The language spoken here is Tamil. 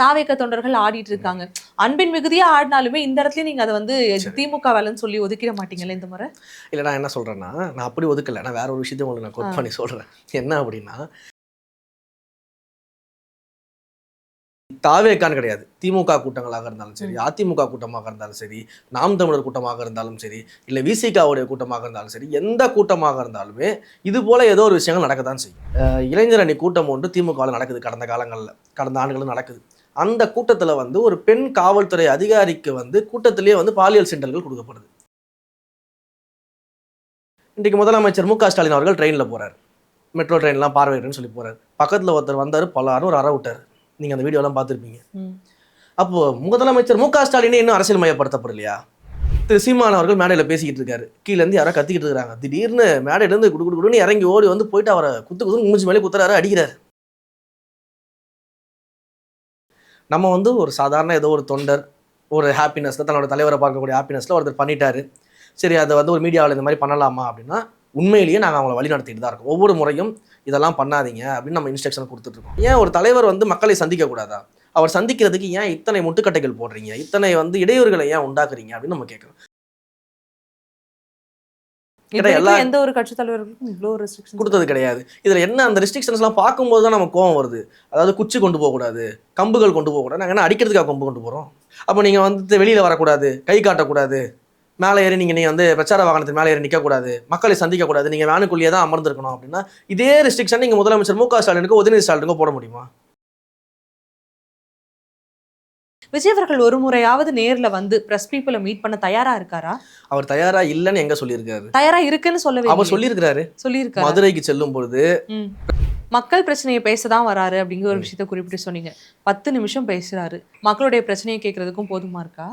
தாவேக தொண்டர்கள் ஆடிட்டு இருக்காங்க. அன்பின் மிகுதியா ஆடினாலுமே இந்த இடத்துல நீங்க அதை வந்து திமுக வேலைன்னு சொல்லி ஒதுக்கிட மாட்டீங்கல்ல இந்த முறை? இல்லை, நான் என்ன சொல்கிறேன்னா, நான் அப்படி ஒதுக்கலை. நான் வேற ஒரு விஷயத்தையும் உங்களுக்கு நான் கோட் பண்ணி சொல்கிறேன். என்ன அப்படின்னா, தாவேக்கான்னு கிடையாது. திமுக கூட்டங்களாக இருந்தாலும் சரி, அதிமுக கூட்டமாக இருந்தாலும் சரி, நாம் தமிழர் கூட்டமாக இருந்தாலும் சரி, இல்லை விசிகாவுடைய கூட்டமாக இருந்தாலும் சரி, எந்த கூட்டமாக இருந்தாலுமே இது போல ஏதோ ஒரு விஷயங்கள் நடக்க தான் செய்யும். இளைஞர் அணி கூட்டம் ஒன்று திமுகவில் நடக்குது. கடந்த காலங்களில், கடந்த ஆண்டுகளும் நடக்குது. அந்த கூட்டத்தில் வந்து ஒரு பெண் காவல்துறை அதிகாரிக்கு வந்து கூட்டத்திலேயே வந்து பாலியல் சிண்டல்கள் கொடுக்கப்படுது. இன்றைக்கு முதலமைச்சர் மு க ஸ்டாலின் அவர்கள் ட்ரெயினில் போகிறார். மெட்ரோ ட்ரெயின்லாம் பார்வையிடுன்னு சொல்லி போகிறார். பக்கத்தில் ஒருத்தர் வந்தார், பல்லாரும் ஒரு அற விட்டார். நீங்கள் அந்த வீடியோலாம் பார்த்துருப்பீங்க. அப்போது முதலமைச்சர் மு க ஸ்டாலினே இன்னும் அரசியல் மயப்படுத்தப்படலையா? திரு சீமான் அவர்கள் மேடையில் பேசிக்கிட்டு இருக்காரு. கீழேருந்து யாரோ கத்திக்கிட்டு இருக்காங்க. திடீர்னு மேடையிலேருந்து குடுன்னு இறங்கி ஓடி வந்து போயிட்டு அவரை குத்துன்னு மூஞ்சி மேலே குத்துறாரு, அடிக்கிறாரு. நம்ம வந்து ஒரு சாதாரண ஏதோ ஒரு தொண்டர் ஒரு ஹாப்பினஸில் தன்னோட தலைவரை பார்க்கக்கூடிய ஹாப்பினஸில் ஒருத்தர் பண்ணிட்டாரு. சரி, அதை வந்து ஒரு மீடியாவில் இந்த மாதிரி பண்ணலாமா அப்படின்னா, உண்மையிலேயே நாங்கள் அவங்கள வழி நடத்திட்டு தான் இருக்கோம். ஒவ்வொரு முறையும் இதெல்லாம் பண்ணாதீங்க அப்படின்னு நம்ம இன்ஸ்ட்ரக்ஷன் கொடுத்துட்ருக்கோம். ஏன் ஒரு தலைவர் வந்து மக்களை சந்திக்கக்கூடாதா? அவர் சந்திக்கிறதுக்கு ஏன் இத்தனை முட்டுக்கட்டைகள் போடுறீங்க? இத்தனை வந்து இடையூறுகளை ஏன் உண்டாக்குறீங்க அப்படின்னு நம்ம கேட்குறோம். எந்த ஒரு கட்சி தலைவர்களுக்கும் இவ்வளோ ரெஸ்ட்ரிக்ஷன் கொடுத்தது கிடையாது. இதில் என்ன அந்த ரெஸ்ட்ரிக்ஷன்ஸ்லாம் பார்க்கும்போது தான் நமக்கு கோவம் வருது. அதாவது குச்சி கொண்டு போகக்கூடாது, கம்புகள் கொண்டு போகக்கூடாது. நாங்கள் என்ன அடிக்கிறதுக்காக கம்பு கொண்டு போகிறோம்? அப்போ நீங்கள் வந்து வெளியில் வரக்கூடாது, கை காட்டக்கூடாது, மேலே ஏறி நீங்கள் வந்து பிரச்சார வாகனத்துக்கு மேலே ஏறி நிற்கக்கூடாது, மக்களை சந்திக்கக்கூடாது, நீங்கள் வேனுக்குள்ளேயே தான் அமர்ந்திருக்கணும் அப்படின்னா, இதே ரெஸ்ட்ரிக்ஷன் நீங்கள் முதலமைச்சர் மு க ஸ்டாலினுக்கு உதயநிதி ஸ்டாலினுக்கோ போட முடியுமா? விஜய் அவர்கள் ஒரு முறையாவது நேர்ல வந்து பிரஸ் பீப்புளை மீட் பண்ண தயாரா இருக்காரா? அவர் தயாரா இல்லைன்னு எங்க சொல்லியிருக்காரு? தயாரா இருக்குன்னு சொல்லவே அவர் சொல்லியிருக்காரு. மதுரைக்கு செல்லும் பொழுது மக்கள் பிரச்சனையை பேசதான் வராரு அப்படிங்கிற ஒரு விஷயத்த குறிப்பிட்டு சொன்னீங்க. 10 நிமிஷம் பேசுறாரு. மக்களுடைய பிரச்சனையை கேட்கறதுக்கும் போதுமா இருக்கா?